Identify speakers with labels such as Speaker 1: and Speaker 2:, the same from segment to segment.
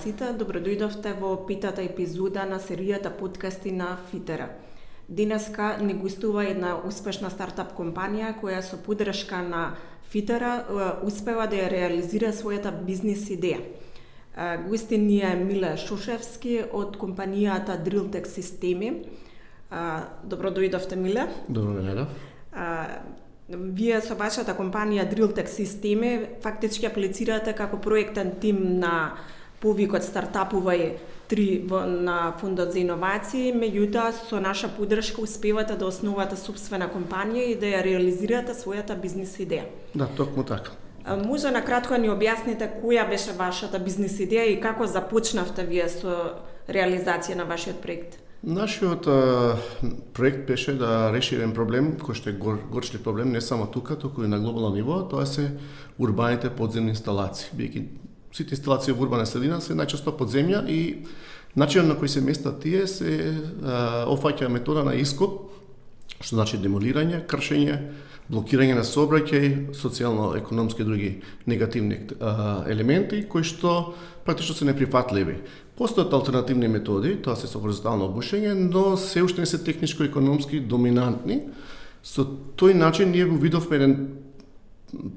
Speaker 1: сите, добро дојдовте во петата епизода на серијата подкасти на Фитера. Денеска ни гостува една успешна стартап компанија која со поддршка на Фитера успева да ја реализира својата бизнис идеја. Гостин ни е Миле Шушевски од компанијата Drilltech Системи. Добро дојдовте, Миле.
Speaker 2: Добро дојдов.
Speaker 1: Вие со вашата компанија Drilltech Системи фактички аплицирате како проектен тим на повикот Стартапувај 3 на Фондот за иновации, меѓутоа со наша поддршка успевате да основате сопствена компанија и да ја реализирате својата бизнис идеја.
Speaker 2: Да, токму така.
Speaker 1: Може накратко да ни објасните која беше вашата бизнис идеја и како започнавте вие со реализација на вашиот проект?
Speaker 2: Нашиот проект беше да реши еден проблем кој што е горчлив проблем не само тука, туку и на глобално ниво, тоа се урбаните подземни инсталации. Бидејќи сите инсталации во урбана средина се најчесто под земја и начинот на кој се местат тие се офаќа метода на ископ, што значи демолирање, кршење, блокирање на сообраќај, социјално-економски и други негативни елементи кои што практично се неприфатливи. Постојат алтернативни методи, тоа се со хоризонтално бушење, но се уште не се техничко-економски доминантни. Со тој начин ние го видовме еден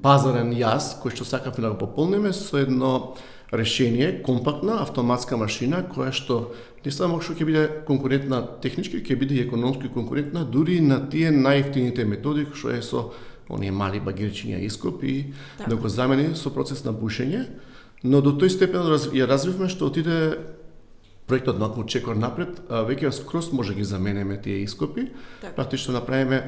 Speaker 2: пазарен јаз кој што сакавме да го пополниме со едно решение, компактна автоматска машина која што не само што ќе биде конкурентна технички, ќе биде и економски конкурентна дури на тие најевтините методи што е со оние мали багирчиња ископ и да го замени со процес на бушење. Но до тој степен ја развивме што отиде проектот малку чекор напред, веќе скроз може ги заменеме тие ископи. Практично направиме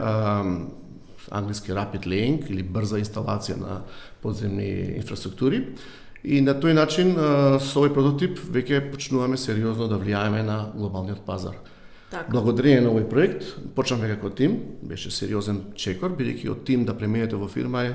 Speaker 2: англиски rapid laying или брза инсталација на подземни инфраструктури. И на тој начин со овој прототип веќе почнуваме сериозно да влијаеме на глобалниот пазар. Благодарение на овој проект почнавме како тим, беше сериозен чекор, бидејќи од тим да преминете во фирма е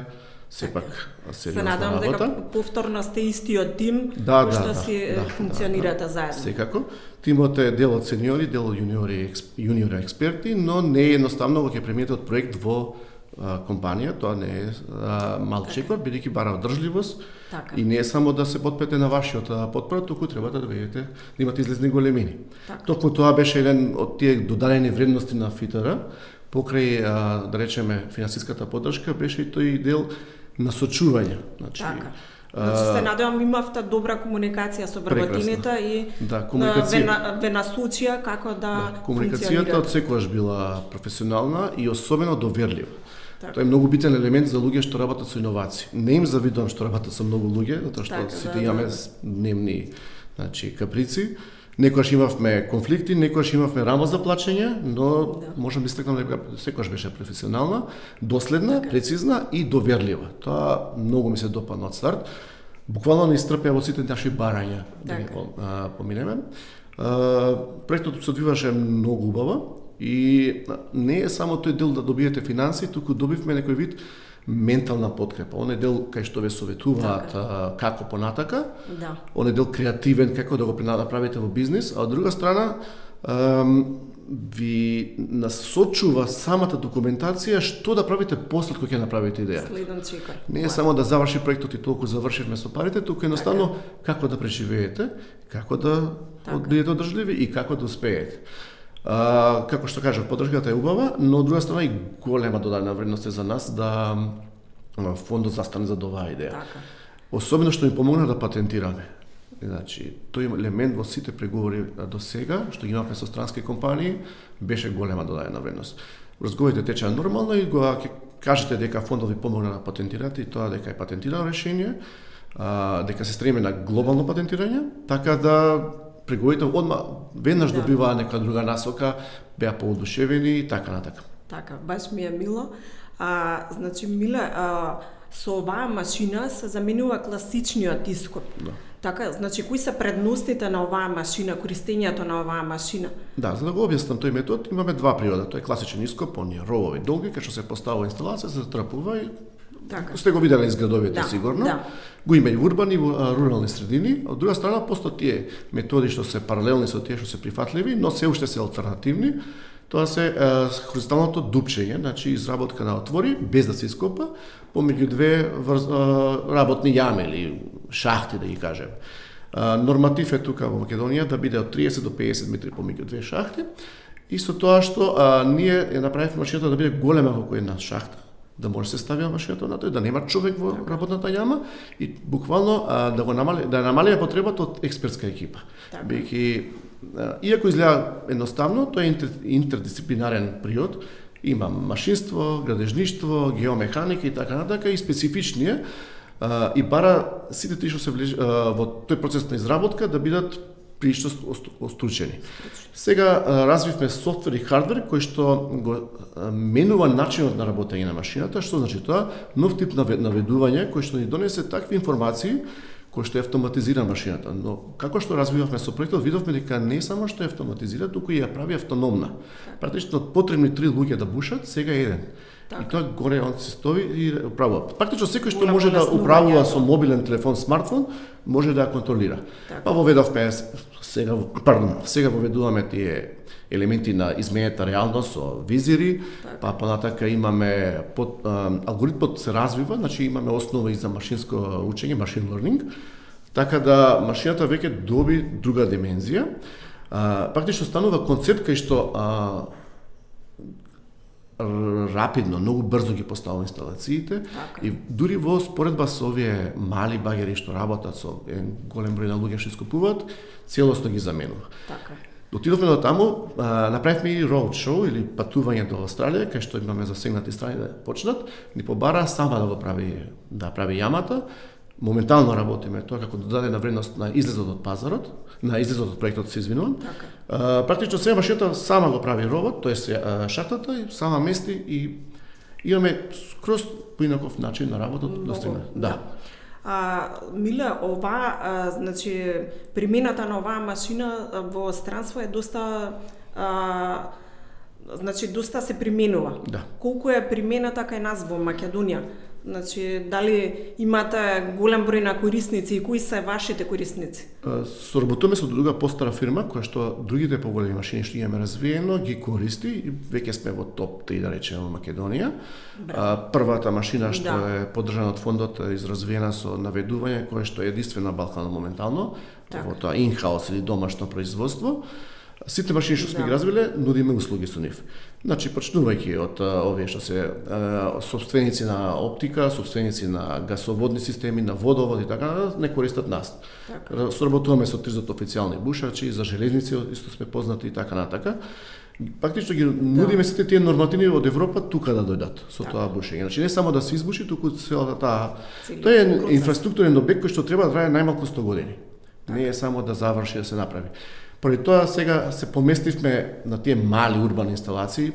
Speaker 2: сепак сериозна работа.
Speaker 1: Се надам дека повторно сте истиот тим кој што си функционирате заедно.
Speaker 2: Секако. Тимот е дел од сениори, дел од јуниори експерти, но не е едноставно кога ќе преминете од проект во компанија, тоа не е мал чекор, бидејќи бара одржливост и не е само да се подпрете на вашиот потпора, туку треба да видите да имате излезни големини. Токму тоа беше еден од тие додадени вредности на Фитера, покрај да речеме финансиската поддршка, беше и тој дел насочување.
Speaker 1: Значи се надевам имавте добра комуникација со вработените и ве насочија како да
Speaker 2: комуникацијата од секогаш била професионална и особено доверлива. Тоа е многу битен елемент за луѓе што работат со иновации. Не им завидувам што работат со многу луѓе, затоа што сите имаме дневни, каприци. Некогаш имавме конфликти, некогаш имавме рама за плачење, но можам да истакнам дека секогаш беше професионална, доследна, прецизна и доверлива. Тоа многу ми се допадна од старт. Буквално не истрпеа во сите наши барања да ги поминеме. Проектот се одвиваше многу убаво и не е само тој дел да добиете финанси, туку добивме некој вид ментална подкрепа. Он е дел кај што ве советуваат како понатака. Он е дел креативен како да го направите во бизнис, а од друга страна ви насочува самата документација што да правите после кога ќе направите идеја. Не е само да заврши проектот и толку завршивме со парите, туку едноставно како да преживеете, како да бидете одржливи и како да успеете. Како што кажав, поддршката е убава, но од друга страна и голема додадена вредност е за нас да фондот застане за оваа идеја. Особено што ни помогна да патентираме. Значи, тој елемент во сите преговори до сега, што ги имавме со странски компании, беше голема додадена вредност. Разговорите течеа нормално и кога ќе кажете дека фондот ви помогна да патентирате и тоа дека е патентирано решение, дека се стремиме на глобално патентирање, така да преговорите одма веднаш добиваа нека друга насока, беа поодушевени и така натака.
Speaker 1: Така, баш ми е мило. Значи, Миле, со оваа машина се заменува класичниот ископ. Така, значи, кои се предностите на оваа машина, користењето на оваа машина?
Speaker 2: Да, за да го објаснам тој метод, имаме два природа. Тој е класичен ископ, оние ровови долги, кај што се поставува инсталација, се затрапува и сте го виделе из градовите сигурно. Го има и во урбани и во рурални средини. Од друга страна, постојат тие методи што се паралелни со тие што се прифатливи, но се уште се алтернативни. Тоа се хоризонталното дупчење, значи изработка на отвори без да се ископа помеѓу две работни јами или шахти да ги кажеме. Норматив е тука во Македонија да биде од 30 до 50 метри помеѓу две шахти. И со тоа што ние ја направивме машината да биде голема колку една шахта, да може се стави машината на тој, да нема човек во работната јама и буквално да го намалија потребата од експертска екипа. Бидејќи иако изгледа едноставно, тоа е интердисциплинарен приод, има машинство, градежништво, геомеханика и така натака и специфични е и бара сите тие што се во тој процес на изработка да бидат прилично остручени. Сега развивме софтвер и хардвер кој што го менува начинот на работење на машината, што значи тоа нов тип наведување кој што ни донесе такви информации кој што автоматизира машината. Но како што развивавме со проектот, видовме дека не само што е автоматизира, туку и ја прави автономна. Практично потребни 3 луѓе да бушат, сега е еден. И тоа горе он се стои и управува. Практично секој што може да управува со мобилен телефон, смартфон, може да ја контролира. Па воведовме сега воведуваме тие елементи на изменета реалност со визири, па понатака имаме алгоритмот се развива, значи имаме основа и за машинско учење, machine learning, така да машината веќе доби друга димензија. Практично станува концепт кај што рапидно, многу брзо ги поставува инсталациите и дури во споредба со овие мали багери што работат со голем број на луѓе што искупуваат, целосно ги заменува. Отидовме до таму, направивме и road show или патување до Австралија, кај што имаме засегнати страни да почнат, ни побара сама да прави јамата. Моментално работиме тоа како додадена вредност на излезот од пазарот, на излезот од проектот, се извинувам. Практично сега машината сама го прави робот, тоест шахтата и сама мести и имаме скроз поинаков начин на работот достигна. Да.
Speaker 1: Миле, значи примената на оваа машина во странство е доста значи доста се применува.
Speaker 2: Да.
Speaker 1: Колку е примената кај нас во Македонија? Значи, дали имате голем број на корисници и кои се вашите корисници?
Speaker 2: Соработуваме со друга постара фирма, која што другите поголеми машини што имаме развиено ги користи и веќе сме во топ 3, да речеме, во Македонија. Првата машина што е поддржана од фондот е изразвиена со наведување, кое што е единствено на Балканот моментално, во тоа in-house или домашно производство. Сите машини што сме ги развиле, нудиме услуги со нив. Значи, почнувајќи од овие што се собственици на оптика, собственици на гасоводни системи, на водовод и така, не користат нас. Соработуваме со 30 официјални бушачи, за железници исто сме познати и така натака. Практично ги нудиме сите тие нормативи од Европа тука да дојдат со тоа бушење. Значи не само да се избуши, туку целата таа. Тоа е инфраструктурен објект кој што треба да трае најмалку 100 години. Не е само да заврши да се направи. Поради тоа сега се поместивме на тие мали урбани инсталации,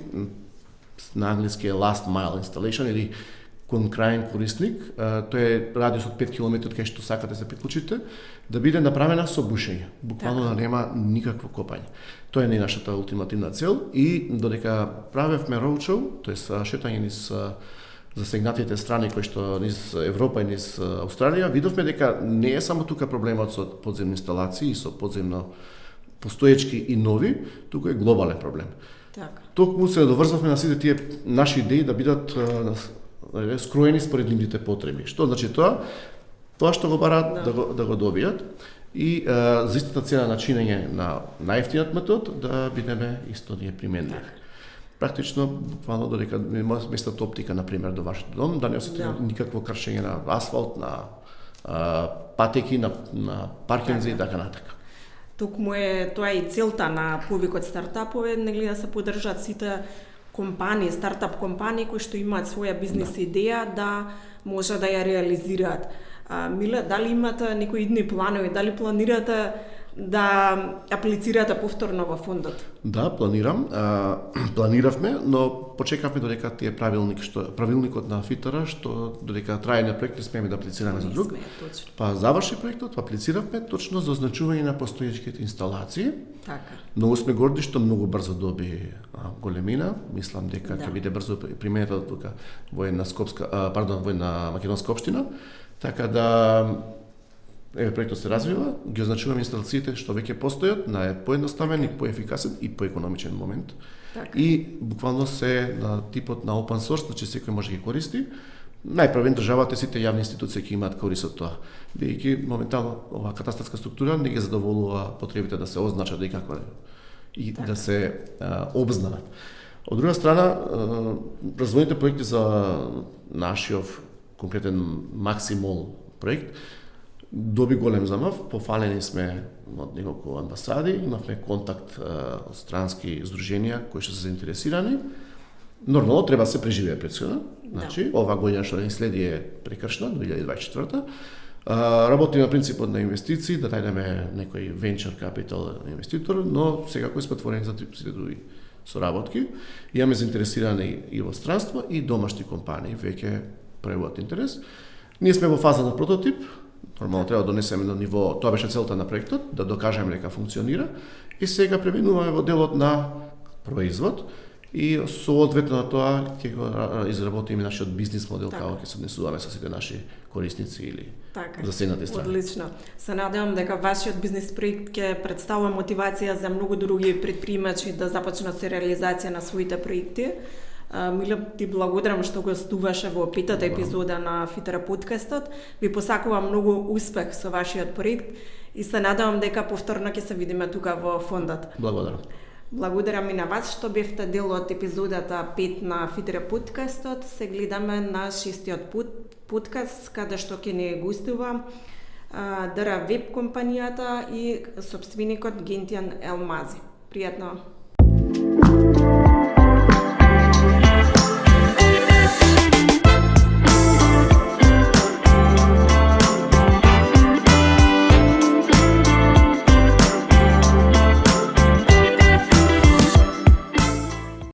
Speaker 2: на англиски е last mile installation или кон крајен корисник, тоа е радиус од 5 км кај што сакате се приклучите, да биде направена со бушење, буквално да нема никакво копање. Тоа е нашата ултимативна цел и додека правевме roadshow, тоест шетање низ засегнатите страни кои што низ Европа и низ Австралија, видовме дека не е само тука проблемот со подземни инсталации и со подземно постоечки и нови, туку е глобален проблем. Токму се доврзавме на сите тие наши идеи да бидат скроени според нивните потреби. Што значи тоа? Тоа што го бараат да го добијат и за истата цена на чинење на најевтиниот метод да бидеме исто ние применливи. Практично, буквално додека местат оптика, например, до вашиот дом, да не осетите никакво кршење на асфалт, на патеки, на паркинзи и така натака.
Speaker 1: Токму е тоа и целта на повикот стартапове, нели да се поддржат сите компании, стартап компании кои што имаат своја бизнес идеја да може да ја реализираат. Миле, дали имате некои идни планови, дали планирате да аплицирате повторно во фондот?
Speaker 2: Да, планиравме, но почекавме додека тие правилникот на ФИТР што додека трае проект не смееме да аплицираме за друг. Па заврши проектот, аплициравме точно за означување на постоечките инсталации.
Speaker 1: Така.
Speaker 2: Многу сме горди што многу брзо доби големина. Мислам дека ќе биде брзо применета тука во една македонска општина. Така да проектот се развива, ги означуваме инсталациите што веќе постојат на поедноставен и поефикасен и поекономичен момент. И буквално се на типот на open source, значи секој може да ги користи. најпрвен државата и сите јавни институции ќе имаат корист од тоа, бидејќи моментално оваа катастарска структура не ги задоволува потребите да се означат и како и да се обзнаат. Од друга страна, развојните проекти за нашиот конкретен Максимол проект доби голем замав, пофалени сме од неколку амбасади, имавме контакт од странски здруженија кои што се заинтересирани. Нормално треба да се преживее претходно. Значи, ова година што ни следи е прекршна, 2024. Работиме на принципот на инвестиции, да најдеме некој venture capital инвеститор, но секако сме отворени за сите други соработки. Имаме заинтересирани и во странство и домашни компании, веќе пројавуваат интерес. Ние сме во фаза на прототип, нормално треба да донесеме до ниво, тоа беше целта на проектот, да докажеме дека функционира и сега преминуваме во делот на производ и соодветно на тоа ќе го изработиме нашиот бизнис модел како ќе се однесуваме со сите наши корисници или засегнати страни.
Speaker 1: Одлично. Се надевам дека вашиот бизнис проект ќе представува мотивација за многу други претприемачи да започнат со реализација на своите проекти. Мило, ти благодарам што гостуваше во петата епизода на Фитера подкастот. Ви посакувам многу успех со вашиот проект и се надевам дека повторно ќе се видиме тука во фондот.
Speaker 2: Благодарам.
Speaker 1: Благодарам и на вас што бевте дел од епизодата 5 на Фитера подкастот. Се гледаме на 6-тиот подкаст каде што ќе ни гостува ДР Веб компанијата и сопственикот Гентијан Елмази. Пријатно!